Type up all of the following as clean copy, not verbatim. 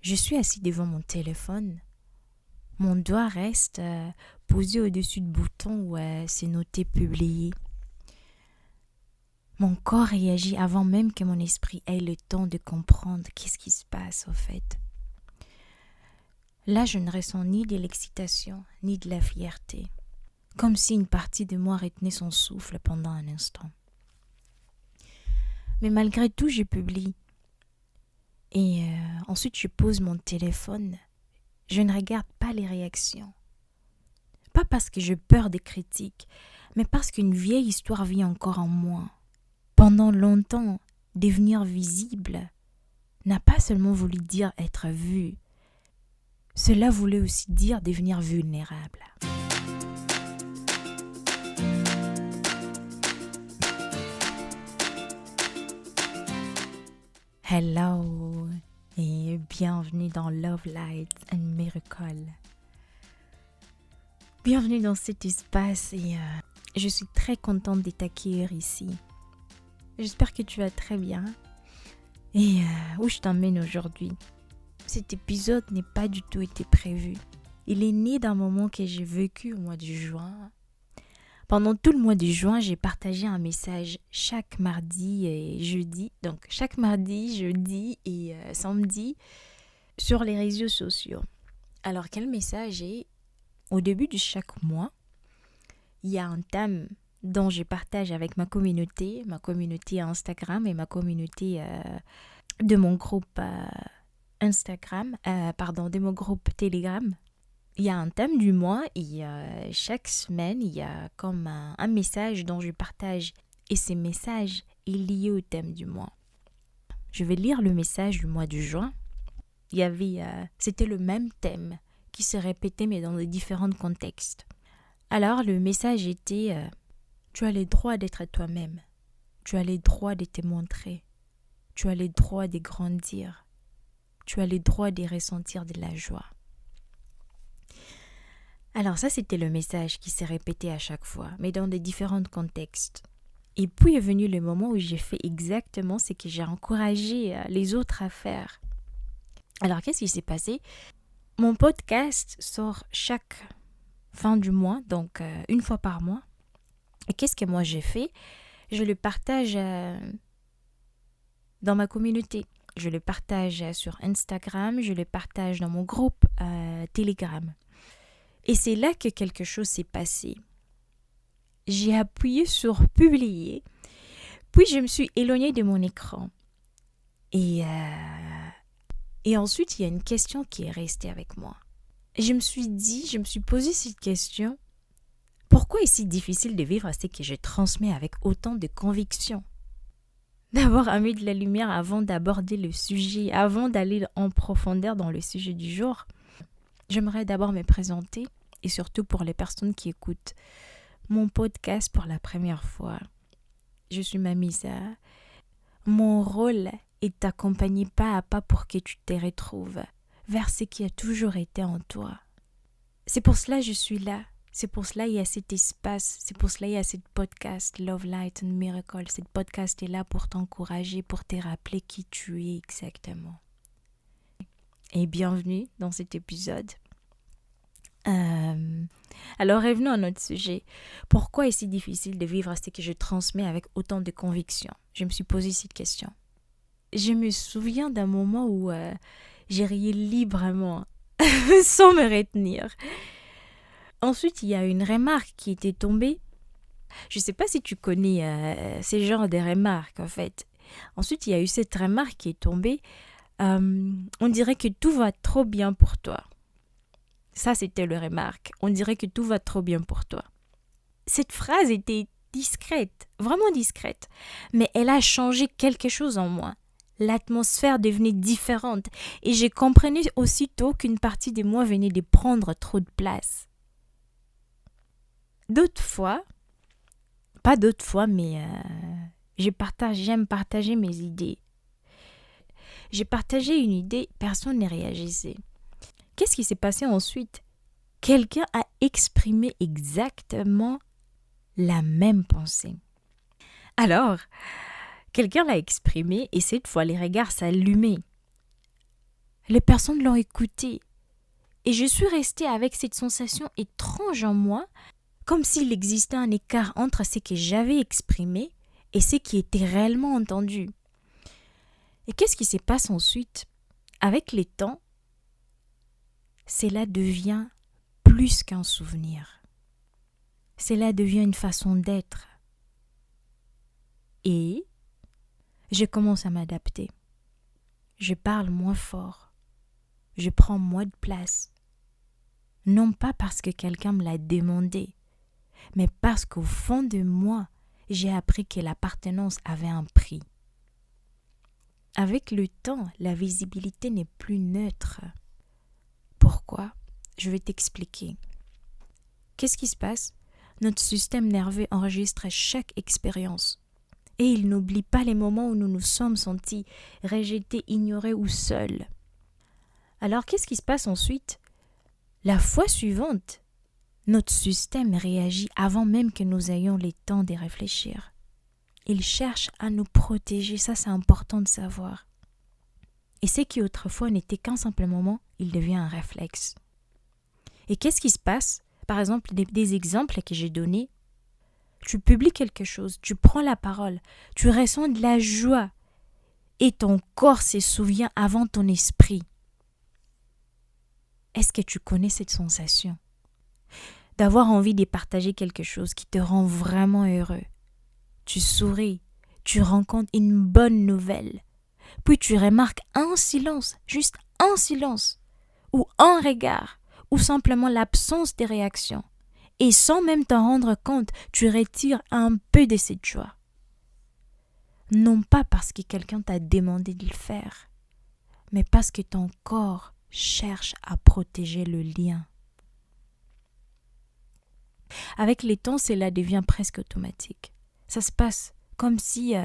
Je suis assis devant mon téléphone. Mon doigt reste posé au-dessus du bouton où c'est noté publier. Mon corps réagit avant même que mon esprit ait le temps de comprendre qu'est-ce qui se passe au fait. Là, je ne ressens ni de l'excitation, ni de la fierté. Comme si une partie de moi retenait son souffle pendant un instant. Mais malgré tout, je publie. Et ensuite, je pose mon téléphone. Je ne regarde pas les réactions. Pas parce que j'ai peur des critiques, mais parce qu'une vieille histoire vit encore en moi. Pendant longtemps, devenir visible n'a pas seulement voulu dire être vu. Cela voulait aussi dire devenir vulnérable. Hello et bienvenue dans Love, Light and Miracle. Bienvenue dans cet espace et je suis très contente de t'accueillir ici. J'espère que tu vas très bien. Et où je t'emmène aujourd'hui? Cet épisode n'est pas du tout été prévu. Il est né d'un moment que j'ai vécu au mois de juin. Pendant tout le mois de juin, j'ai partagé un message chaque mardi et jeudi. Donc chaque mardi, jeudi et samedi sur les réseaux sociaux. Alors quel message est? Au début de chaque mois, il y a un thème dont je partage avec ma communauté Instagram et ma communauté de mon groupe de mon groupe Telegram. Il y a un thème du mois et chaque semaine, il y a comme un message dont je partage. Et ce message est lié au thème du mois. Je vais lire le message du mois de juin. C'était le même thème qui se répétait mais dans de différents contextes. Alors le message était tu as le droit d'être toi-même. Tu as le droit de te montrer. Tu as le droit de grandir. Tu as le droit de ressentir de la joie. Alors ça, c'était le message qui s'est répété à chaque fois, mais dans des différents contextes. Et puis est venu le moment où j'ai fait exactement ce que j'ai encouragé les autres à faire. Alors, qu'est-ce qui s'est passé? Mon podcast sort chaque fin du mois, donc une fois par mois. Et qu'est-ce que moi j'ai fait? Je le partage dans ma communauté. Je le partage sur Instagram, je le partage dans mon groupe Telegram. Et c'est là que quelque chose s'est passé. J'ai appuyé sur publier, puis je me suis éloignée de mon écran. Et ensuite, il y a une question qui est restée avec moi. Je me suis posé cette question. Pourquoi est-ce si difficile de vivre ce que je transmets avec autant de conviction? D'avoir mis de la lumière avant d'aborder le sujet, avant d'aller en profondeur dans le sujet du jour. J'aimerais d'abord me présenter et surtout pour les personnes qui écoutent mon podcast pour la première fois. Je suis Mamisa. Mon rôle est d'accompagner pas à pas pour que tu te retrouves vers ce qui a toujours été en toi. C'est pour cela que je suis là. C'est pour cela qu'il y a cet espace. C'est pour cela qu'il y a cette podcast Love, Light and Miracle. Cette podcast est là pour t'encourager, pour te rappeler qui tu es exactement. Et bienvenue dans cet épisode. Alors revenons à notre sujet. Pourquoi est-ce si difficile de vivre ce que je transmets avec autant de conviction? Je me suis posé cette question. Je me souviens d'un moment où j'ai ri librement, sans me retenir. Ensuite, il y a une remarque qui était tombée. Je ne sais pas si tu connais ces genres de remarques en fait. Ensuite, il y a eu cette remarque qui est tombée. On dirait que tout va trop bien pour toi. Ça, c'était le remarque. On dirait que tout va trop bien pour toi. Cette phrase était discrète, vraiment discrète. Mais elle a changé quelque chose en moi. L'atmosphère devenait différente. Et j'ai compris aussitôt qu'une partie de moi venait de prendre trop de place. J'aime partager mes idées. J'ai partagé une idée, personne ne réagissait. Qu'est-ce qui s'est passé ensuite? Quelqu'un a exprimé exactement la même pensée. Alors, quelqu'un l'a exprimé et cette fois, les regards s'allumaient. Les personnes l'ont écouté. Et je suis restée avec cette sensation étrange en moi, comme s'il existait un écart entre ce que j'avais exprimé et ce qui était réellement entendu. Et qu'est-ce qui se passe ensuite? Avec le temps, cela devient plus qu'un souvenir. Cela devient une façon d'être. Et je commence à m'adapter. Je parle moins fort. Je prends moins de place. Non pas parce que quelqu'un me l'a demandé, mais parce qu'au fond de moi, j'ai appris que l'appartenance avait un prix. Avec le temps, la visibilité n'est plus neutre. Pourquoi? Je vais t'expliquer. Qu'est-ce qui se passe? Notre système nerveux enregistre chaque expérience. Et il n'oublie pas les moments où nous nous sommes sentis rejetés, ignorés ou seuls. Alors qu'est-ce qui se passe ensuite? La fois suivante, notre système réagit avant même que nous ayons le temps de réfléchir. Il cherche à nous protéger, ça c'est important de savoir. Et ce qui autrefois n'était qu'un simple moment, il devient un réflexe. Et qu'est-ce qui se passe? Par exemple, des exemples que j'ai donnés. Tu publies quelque chose, tu prends la parole, tu ressens de la joie et ton corps se souvient avant ton esprit. Est-ce que tu connais cette sensation? D'avoir envie de partager quelque chose qui te rend vraiment heureux. Tu souris, tu rencontres une bonne nouvelle, puis tu remarques un silence, juste un silence, ou un regard, ou simplement l'absence de réaction. Et sans même t'en rendre compte, tu retires un peu de cette joie. Non pas parce que quelqu'un t'a demandé de le faire, mais parce que ton corps cherche à protéger le lien. Avec le temps, cela devient presque automatique. Ça se passe comme si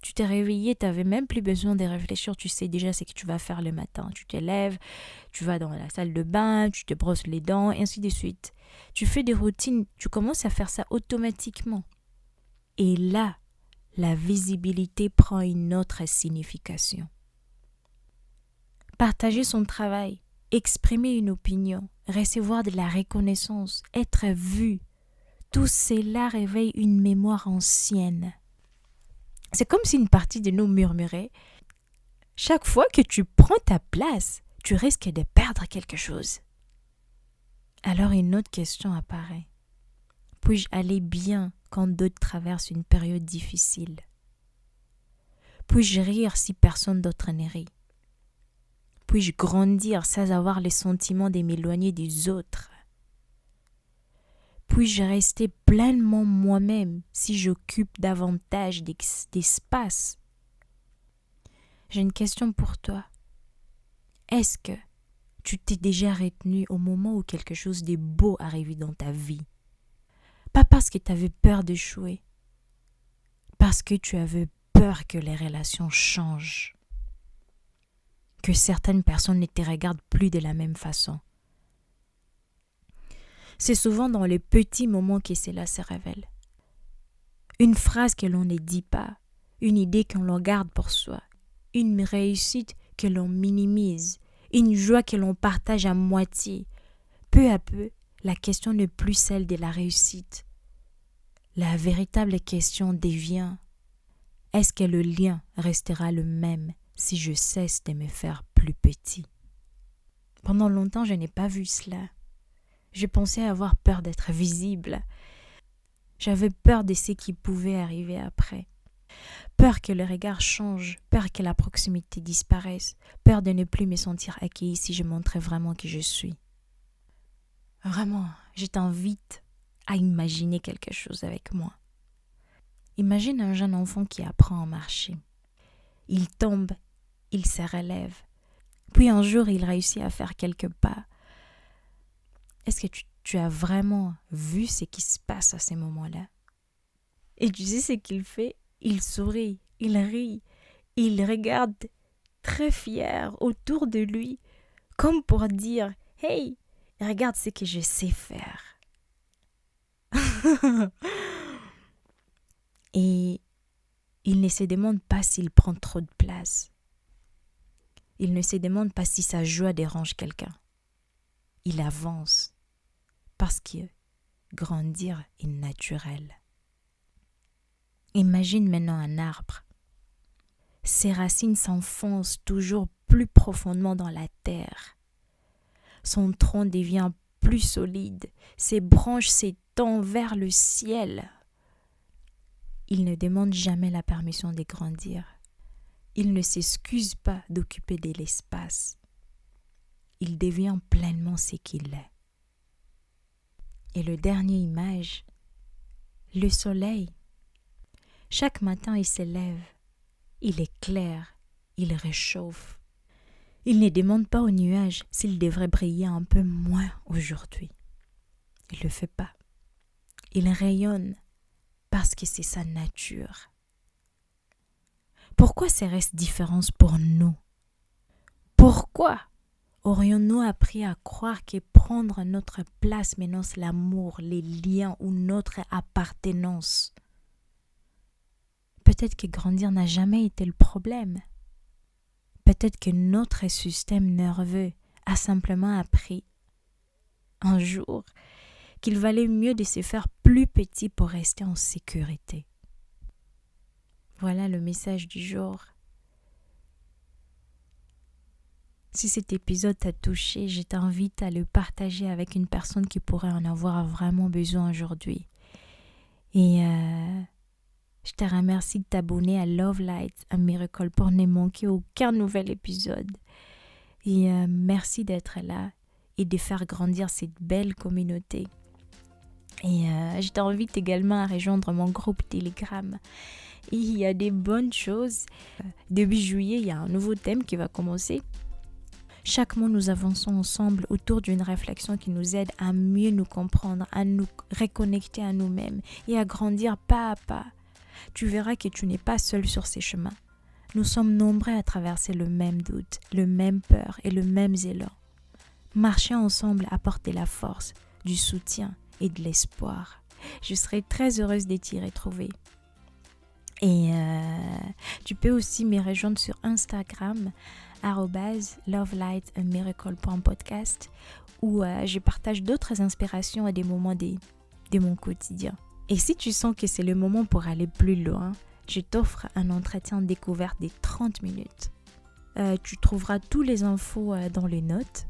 tu t'es réveillé, tu n'avais même plus besoin de réfléchir, tu sais déjà ce que tu vas faire le matin. Tu te lèves, tu vas dans la salle de bain, tu te brosses les dents, et ainsi de suite. Tu fais des routines, tu commences à faire ça automatiquement. Et là, la visibilité prend une autre signification. Partager son travail, exprimer une opinion, recevoir de la reconnaissance, être vu, tout cela réveille une mémoire ancienne. C'est comme si une partie de nous murmurait « Chaque fois que tu prends ta place, tu risques de perdre quelque chose. » Alors une autre question apparaît. Puis-je aller bien quand d'autres traversent une période difficile? Puis-je rire si personne d'autre ne rit? Puis-je grandir sans avoir le sentiment de m'éloigner des autres? Puis-je rester pleinement moi-même si j'occupe davantage d'espace? J'ai une question pour toi. Est-ce que tu t'es déjà retenu au moment où quelque chose de beau arrivait dans ta vie? Pas parce que tu avais peur d'échouer, parce que tu avais peur que les relations changent, que certaines personnes ne te regardent plus de la même façon. C'est souvent dans les petits moments que cela se révèle. Une phrase que l'on ne dit pas, une idée que l'on garde pour soi, une réussite que l'on minimise, une joie que l'on partage à moitié. Peu à peu, la question n'est plus celle de la réussite. La véritable question devient: est-ce que le lien restera le même si je cesse de me faire plus petit? Pendant longtemps, je n'ai pas vu cela. Je pensais avoir peur d'être visible. J'avais peur de ce qui pouvait arriver après. Peur que le regard change, peur que la proximité disparaisse, peur de ne plus me sentir accueillie si je montrais vraiment qui je suis. Vraiment, je t'invite à imaginer quelque chose avec moi. Imagine un jeune enfant qui apprend à marcher. Il tombe, il se relève. Puis un jour, il réussit à faire quelques pas. Est-ce que tu as vraiment vu ce qui se passe à ces moments-là? Et tu sais ce qu'il fait? Il sourit, il rit, il regarde très fier autour de lui, comme pour dire « Hey, regarde ce que je sais faire. » Et il ne se demande pas s'il prend trop de place. Il ne se demande pas si sa joie dérange quelqu'un. Il avance parce que grandir est naturel. Imagine maintenant un arbre. Ses racines s'enfoncent toujours plus profondément dans la terre. Son tronc devient plus solide, ses branches s'étendent vers le ciel. Il ne demande jamais la permission de grandir. Il ne s'excuse pas d'occuper de l'espace. Il devient pleinement ce qu'il est. Et le dernier image, le soleil. Chaque matin, il se lève. Il éclaire, il réchauffe. Il ne demande pas aux nuages s'il devrait briller un peu moins aujourd'hui. Il ne le fait pas. Il rayonne parce que c'est sa nature. Pourquoi serait-ce différence pour nous? Pourquoi aurions-nous appris à croire que prendre notre place menace l'amour, les liens ou notre appartenance? Peut-être que grandir n'a jamais été le problème. Peut-être que notre système nerveux a simplement appris un jour qu'il valait mieux de se faire plus petit pour rester en sécurité. Voilà le message du jour. Si cet épisode t'a touché, je t'invite à le partager avec une personne qui pourrait en avoir vraiment besoin aujourd'hui. Et je te remercie de t'abonner à Love Light, a Miracle pour ne manquer aucun nouvel épisode. Et merci d'être là et de faire grandir cette belle communauté. Et je t'invite également à rejoindre mon groupe Telegram. Et il y a des bonnes choses. Début juillet, il y a un nouveau thème qui va commencer. Chaque mois, nous avançons ensemble autour d'une réflexion qui nous aide à mieux nous comprendre, à nous reconnecter à nous-mêmes et à grandir pas à pas. Tu verras que tu n'es pas seul sur ces chemins. Nous sommes nombreux à traverser le même doute, le même peur et le même élan. Marcher ensemble apporte de la force, du soutien et de l'espoir. Je serai très heureuse de t'y retrouver. Et tu peux aussi me rejoindre sur Instagram @lovelightmiracle.podcast où je partage d'autres inspirations et des moments de mon quotidien. Et si tu sens que c'est le moment pour aller plus loin, je t'offre un entretien découverte de 30 minutes. Tu trouveras tous les infos dans les notes.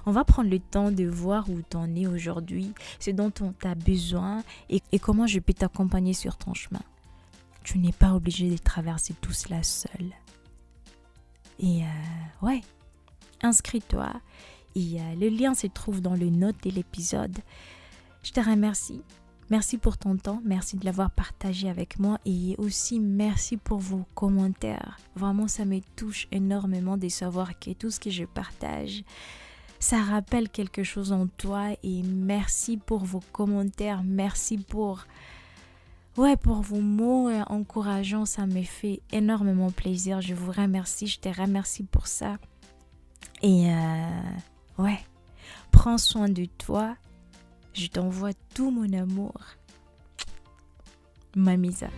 On va prendre le temps de voir où tu en es aujourd'hui, ce dont tu as besoin et comment je peux t'accompagner sur ton chemin. Tu n'es pas obligé de traverser tout cela seul. Et inscris-toi. Et le lien se trouve dans les notes de l'épisode. Je te remercie. Merci pour ton temps. Merci de l'avoir partagé avec moi. Et aussi, merci pour vos commentaires. Vraiment, ça me touche énormément de savoir que tout ce que je partage, ça rappelle quelque chose en toi. Et merci pour vos commentaires. Merci pour vos mots encourageants, ça me fait énormément plaisir. Je vous remercie, je te remercie pour ça. Et prends soin de toi. Je t'envoie tout mon amour. Mamisa.